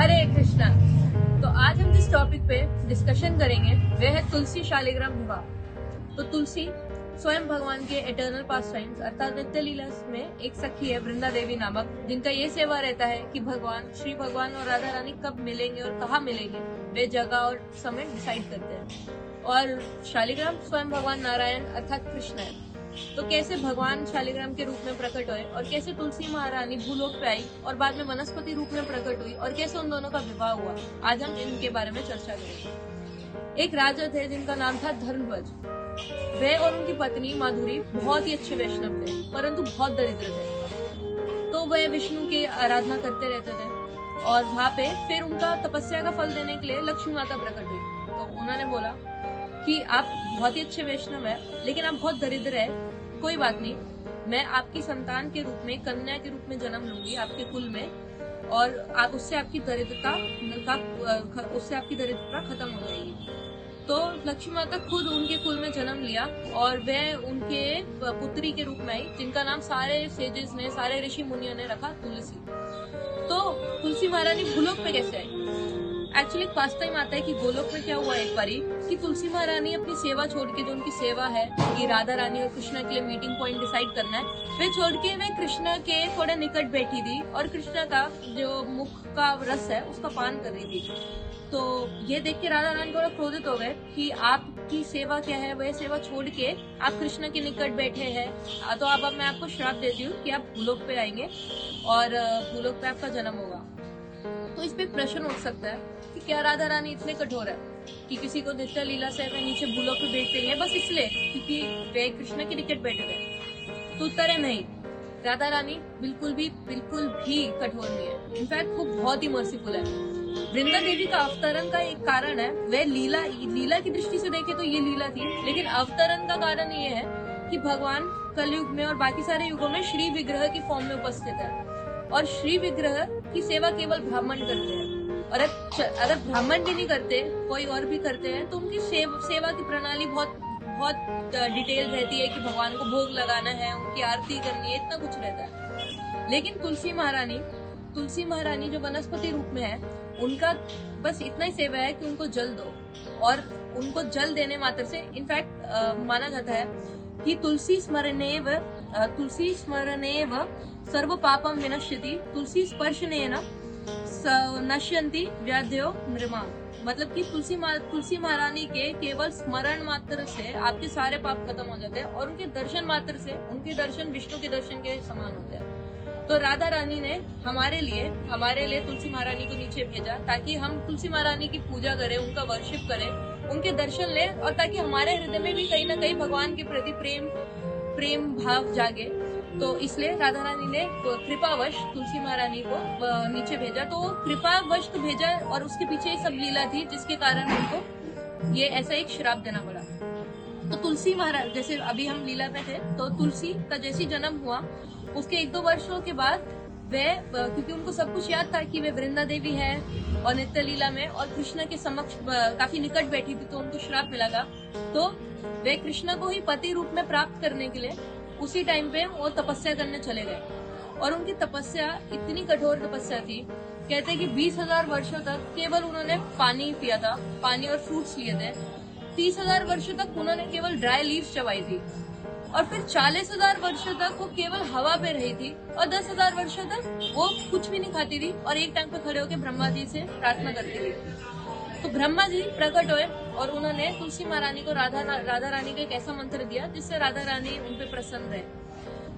हरे कृष्णा। तो आज हम जिस टॉपिक पे डिस्कशन करेंगे वह है तुलसी शालिग्राम विवाह। तो तुलसी स्वयं भगवान के एटर्नल पास टाइम्स अर्थात नित्य लीला में एक सखी है वृंदा देवी नामक, जिनका ये सेवा रहता है कि श्री भगवान और राधा रानी कब मिलेंगे और कहाँ मिलेंगे वे जगह और समय डिसाइड करते हैं। और शालिग्राम स्वयं भगवान नारायण अर्थात कृष्ण है। तो कैसे भगवान शालिग्राम के रूप में प्रकट हुए और कैसे तुलसी महारानी भूलोक पे आई और बाद में वनस्पति रूप में प्रकट हुई और कैसे उन दोनों का विवाह हुआ, आज हम इनके बारे में चर्चा करेंगे। एक राजा थे जिनका नाम था धर्मध्वज। वे और उनकी पत्नी माधुरी बहुत ही अच्छे वैष्णव थे, परंतु बहुत दरिद्र थे। तो वे विष्णु की आराधना करते रहते थे और वहाँ पे फिर उनका तपस्या का फल देने के लिए लक्ष्मी माता प्रकट हुई। तो उन्होंने बोला कि आप बहुत ही अच्छे वैष्णव है, लेकिन आप बहुत दरिद्र है, कोई बात नहीं, मैं आपकी संतान के रूप में, कन्या के रूप में जन्म लूंगी आपके कुल में, और आप उससे आपकी दरिद्रता खत्म हो जाएगी। तो लक्ष्मी माता खुद उनके कुल में जन्म लिया और वह उनके पुत्री के रूप में आई, जिनका नाम सारे सेजेस ने, सारे ऋषि मुनियों ने रखा तुलसी। तो तुलसी महारानी भूलोक पे कैसे आई? एक्चुअली पास टाइम आता है कि गोलोक में क्या हुआ एक बारी कि तुलसी महारानी अपनी सेवा छोड़ के, जो उनकी सेवा है कि राधा रानी और कृष्णा के लिए मीटिंग पॉइंट डिसाइड करना है, वे छोड़ के वे कृष्णा के थोड़े निकट बैठी थी और कृष्णा का जो मुख का रस है उसका पान कर रही थी। तो ये देख के राधा रानी थोड़ा क्रोधित हो गए कि आपकी सेवा क्या है, वह सेवा छोड़ के आप कृष्णा के निकट बैठे हैं, तो अब मैं आपको श्राप देती हूँ कि आप भूलोक पे आएंगे और भूलोक पे आपका जन्म होगा। तो इस पे प्रश्न उठ सकता है कि क्या राधा रानी इतने कठोर है कि किसी को नित्य लीला से वे नीचे भूलोक पे भेज देंगे बस इसलिए क्योंकि वे कृष्ण के निकट बैठे थे? तो उत्तर है नहीं, राधा रानी बिल्कुल भी कठोर नहीं है। इनफैक्ट वो बहुत ही मर्सीफुल है। वृंदा देवी का अवतरण का एक कारण है, वह लीला की दृष्टि से देखे तो ये लीला थी, लेकिन अवतरण का कारण ये है कि भगवान कलयुग में और बाकी सारे युगों में श्री विग्रह की फॉर्म में उपस्थित है और श्री विग्रह की सेवा केवल ब्राह्मण करते हैं। और अगर ब्राह्मण भी नहीं करते, कोई और भी करते हैं, तो उनकी सेवा की प्रणाली बहुत डिटेल रहती है कि भगवान को भोग लगाना है, उनकी आरती करनी है, इतना कुछ रहता है। लेकिन तुलसी महारानी जो वनस्पति रूप में है, उनका बस इतना ही सेवा है कि उनको जल दो, और उनको जल देने मात्र से इनफैक्ट माना जाता है कि तुलसी स्मरणेव सर्व पापम विनश्यति, तुलसी स्पर्शनेन नश्यन्ति व्याध्यो नृमा। मतलब कि तुलसी महारानी के केवल स्मरण मात्र से आपके सारे पाप खत्म हो जाते हैं और उनके दर्शन मात्र से, उनके दर्शन विष्णु के दर्शन के समान होते हैं। तो राधा रानी ने हमारे लिए तुलसी महारानी को नीचे भेजा ताकि हम तुलसी महारानी की पूजा करें, उनका वर्शिप करें, उनके दर्शन लें, और ताकि हमारे हृदय में भी कहीं ना कहीं भगवान के प्रति प्रेम भाव जागे। तो इसलिए राधा रानी ने कृपावश तुलसी महारानी को नीचे भेजा। तो कृपावश तो भेजा और उसके पीछे सब लीला थी जिसके कारण उनको ये ऐसा एक श्राप देना पड़ा। तो तुलसी महाराज, जैसे अभी हम लीला में थे, तो तुलसी का जैसे जन्म हुआ उसके 1-2 वर्षों के बाद वे, क्योंकि उनको सब कुछ याद था कि वे वृंदा देवी है और नित्य लीला में और कृष्ण के समक्ष काफी निकट बैठी थी, तो उनको श्राप मिला था। तो वे कृष्ण को ही पति रूप में प्राप्त करने के लिए उसी टाइम पे वो तपस्या करने चले गए। और उनकी तपस्या इतनी कठोर तपस्या थी, कहते कि 20,000 वर्षों तक केवल उन्होंने पानी पिया था, पानी और फ्रूट्स लिए थे। 30,000 वर्षों तक उन्होंने केवल ड्राई लीव्स चबाई थी, और फिर 40,000 वर्षों तक वो केवल हवा पे रही थी, और 10,000 वर्षों तक वो कुछ भी नहीं खाती थी और एक टाइम पे खड़े होकर ब्रह्मा जी से प्रार्थना करती थी। तो ब्रह्मा जी प्रकट हुए और उन्होंने तुलसी महारानी को राधा रानी का एक ऐसा मंत्र दिया जिससे राधा रानी उन पे प्रसन्न रहे।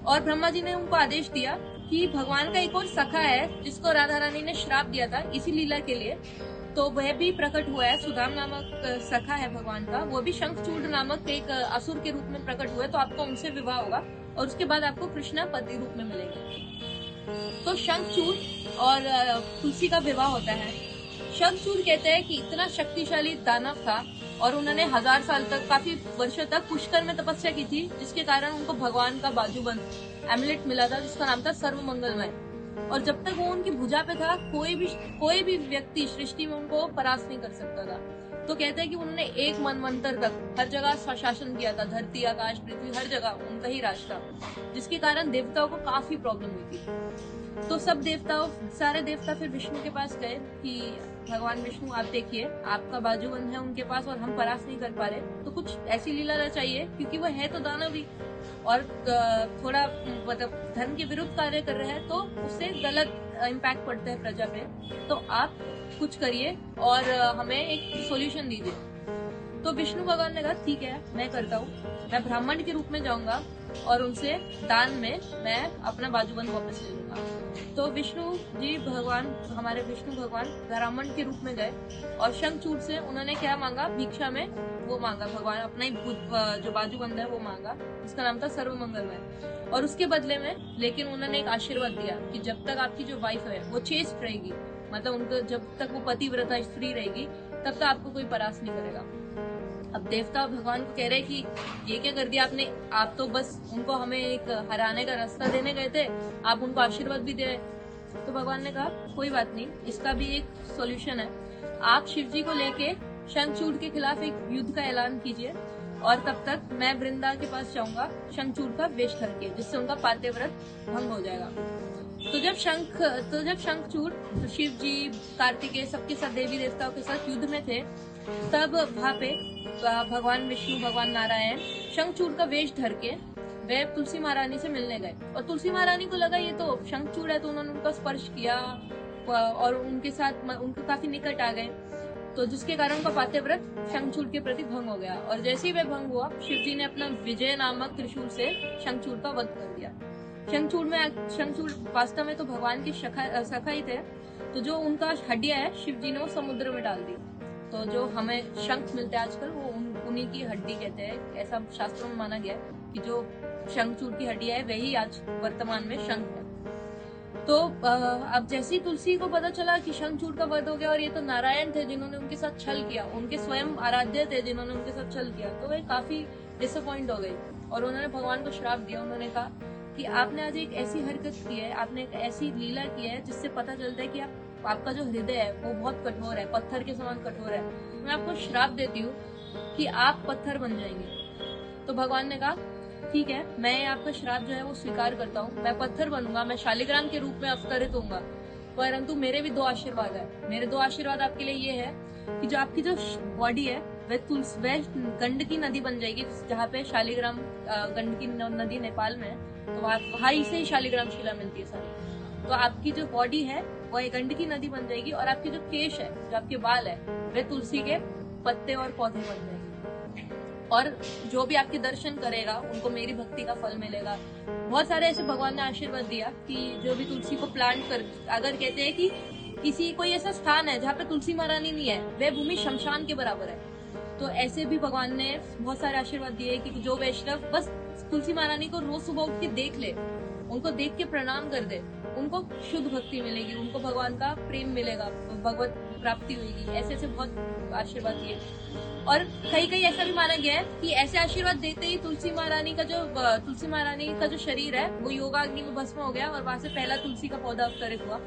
और ब्रह्मा जी ने उनको आदेश दिया कि भगवान का एक और सखा है जिसको राधा रानी ने श्राप दिया था इसी लीला के लिए, तो वह भी प्रकट हुआ है। सुदाम नामक सखा है भगवान का, वो भी शंखचूड नामक एक असुर के रूप में प्रकट हुए, तो आपका उनसे विवाह होगा और उसके बाद आपको कृष्णा पति रूप में मिलेंगे। तो शंखचूड और तुलसी का विवाह होता है। शंखचूड कहते हैं कि इतना शक्तिशाली दानव था और उन्होंने 1000 साल तक, काफी वर्षों तक पुष्कर में तपस्या की थी, जिसके कारण उनको भगवान का बाजूबंद एमुलेट मिला था जिसका नाम था सर्व मंगलमय। और जब तक वो उनकी भुजा पे था, कोई भी व्यक्ति सृष्टि में उनको परास्त नहीं कर सकता था। तो कहते हैं कि उन्होंने एक मनवंतर तक हर जगह शासन किया था, धरती आकाश पृथ्वी हर जगह उनका ही राज था, जिसके कारण देवताओं को काफी प्रॉब्लम हुई थी। तो सारे देवता फिर विष्णु के पास गए कि भगवान विष्णु आप देखिए, आपका बाजूबंद है उनके पास और हम परास्त नहीं कर पा रहे, तो कुछ ऐसी लीला चाहिए, क्योंकि वो है तो दानव भी और थोड़ा मतलब धर्म के विरुद्ध कार्य कर रहे हैं, तो उससे गलत इम्पैक्ट पड़ता है प्रजा पे। तो आप कुछ करिए और हमें एक सॉल्यूशन दीजिए। तो विष्णु भगवान ने कहा ठीक है, मैं करता हूँ, मैं ब्राह्मण के रूप में जाऊंगा और उनसे दान में मैं अपना बाजूबंद वापस ले लूंगा। तो हमारे विष्णु भगवान ब्राह्मण के रूप में गए और शंखचूड़ से उन्होंने क्या मांगा, भिक्षा में वो मांगा, भगवान अपना ही जो बाजूबंद है वो मांगा, जिसका नाम था सर्वमंगलमय। और उसके बदले में लेकिन उन्होंने एक आशीर्वाद दिया कि जब तक आपकी जो वाइफ है वो चेस्ट रहेगी, मतलब उनको जब तक वो पतिव्रता स्त्री रहेगी तब तक आपको कोई परास नहीं करेगा। अब देवता भगवान को कह रहे कि ये क्या कर दिया आपने, आप तो बस उनको हमें एक हराने का रास्ता देने गए थे, आप उनको आशीर्वाद भी दे रहे। तो भगवान ने कहा कोई बात नहीं, इसका भी एक सॉल्यूशन है, आप शिव जी को लेके शंखचूड़ के खिलाफ एक युद्ध का ऐलान कीजिए और तब तक मैं वृंदा के पास जाऊंगा शंखचूड़ का वेश करके, जिससे उनका पातिव्रत भंग हो जाएगा। तो जब शंखचूड़ शिव जी, कार्तिकेय, सबके साथ देवी देवताओं के साथ युद्ध में थे, तब वहाँ पे भगवान विष्णु, भगवान नारायण शंखचूड़ का वेश धर के वे तुलसी महारानी से मिलने गए। और तुलसी महारानी को लगा ये तो शंखचूड़ है, तो उन्होंने उनका स्पर्श किया और उनके काफी निकट आ गए, तो जिसके कारण उनका पातिव्रत शंखचूड़ के प्रति भंग हो गया। और जैसे ही वह भंग हुआ, शिव जी ने अपना विजय नामक त्रिशूल से शंखचूड़ का वध कर दिया। शंखचूड़ वास्तव में तो भगवान के सखा ही थे, तो जो उनका हड्डियां है शिव जी ने वो समुद्र में डाल दी। तो जो हमें शंख मिलते हैं आजकल वो उन्हीं की हड्डी कहते हैं, ऐसा शास्त्रों में माना गया है कि जो शंखचूड़ की हड्डियां है वही आज वर्तमान में शंख है। तो अब जैसे ही तुलसी को पता चला कि शंखचूड़ का वध हो गया और ये तो नारायण थे जिन्होंने उनके साथ छल किया, उनके स्वयं आराध्य थे जिन्होंने उनके साथ छल किया, तो वे काफी डिसअपॉइंट हो गई और उन्होंने भगवान को श्राप दिया। उन्होंने कहा कि आपने आज एक ऐसी हरकत की है, आपने एक ऐसी लीला की है जिससे पता चलता है कि आपका जो हृदय है वो बहुत कठोर है, पत्थर के समान कठोर है। मैं आपको श्राप देती हूँ कि आप पत्थर बन जाएंगे। तो भगवान ने कहा ठीक है, मैं आपका श्राप जो है वो स्वीकार करता हूँ, मैं पत्थर बनूंगा, मैं शालिग्राम के रूप में अवतरित होऊंगा, परंतु मेरे भी 2 आशीर्वाद है। मेरे 2 आशीर्वाद आपके लिए ये है कि जो आपकी जो बॉडी है वह गंडकी नदी बन जाएगी, जहाँ पे शालिग्राम गंडकी नदी नेपाल में है, तो वहाँ से ही शालिग्राम शिला मिलती है सारी। तो आपकी जो बॉडी है वो एक गंडकी नदी बन जाएगी और आपके जो केश है, जो आपके बाल है, वे तुलसी के पत्ते और पौधे बन जाएंगे। और जो भी आपके दर्शन करेगा उनको मेरी भक्ति का फल मिलेगा। बहुत सारे ऐसे भगवान ने आशीर्वाद दिया कि जो भी तुलसी को प्लांट कर, अगर कहते हैं कि किसी कोई ऐसा स्थान है जहाँ पे तुलसी महारानी नहीं है, वह भूमि शमशान के बराबर है। तो ऐसे भी भगवान ने बहुत सारे आशीर्वाद दिए कि जो वैष्णव बस तुलसी महारानी को रोज सुबह उठ के देख ले, उनको देख के प्रणाम कर दे, उनको शुद्ध भक्ति मिलेगी, उनको भगवान का प्रेम मिलेगा, भगवत प्राप्ति होगी। ऐसे ऐसे बहुत आशीर्वाद दिए। और कहीं ऐसा भी माना गया है कि ऐसे आशीर्वाद देते ही तुलसी महारानी का जो शरीर है वो योगाग्नि में भस्म हो गया और वहां से पहला तुलसी का पौधा अवतरित हुआ।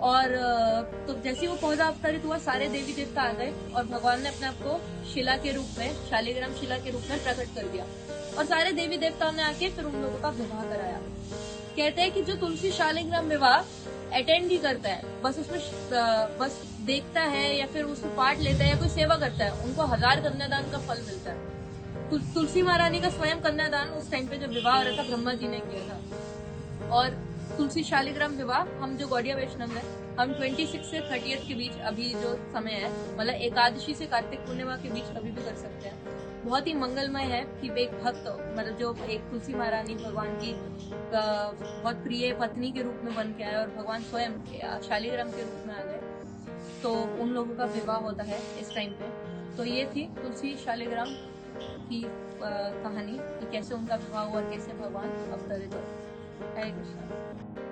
और तो जैसे वो पौधा अवतरित हुआ, सारे देवी देवता आ गए और भगवान ने अपने आप को शिला के रूप में, शालिग्राम शिला के रूप में प्रकट कर दिया और सारे देवी देवताओं ने आके फिर उन लोगों का विवाह कराया। कहते हैं कि जो तुलसी शालिग्राम विवाह अटेंड ही करता है, बस उसमें बस देखता है या फिर उसको पार्ट लेता है या कोई सेवा करता है, उनको 1000 कन्यादान का फल मिलता है। तुलसी महारानी का स्वयं कन्यादान उस टाइम पे जब विवाह हो रहा था ब्रह्मा जी ने किया था। और तुलसी शालिग्राम विवाह हम जो गौड़िया वैष्णव है, हम 26 से 30 के बीच अभी जो समय है, मतलब एकादशी से कार्तिक पूर्णिमा के बीच कभी भी कर सकते हैं। बहुत ही मंगलमय है कि एक भक्त, मतलब जो एक तुलसी महारानी भगवान की बहुत प्रिय पत्नी के रूप में बन के आए और भगवान स्वयं शालिग्राम के रूप में आ गए, तो उन लोगों का विवाह होता है इस टाइम पे। तो ये थी तुलसी शालिग्राम की कहानी कि कैसे उनका विवाह हुआ और कैसे भगवान अवतरित हुए। हरे कृष्ण।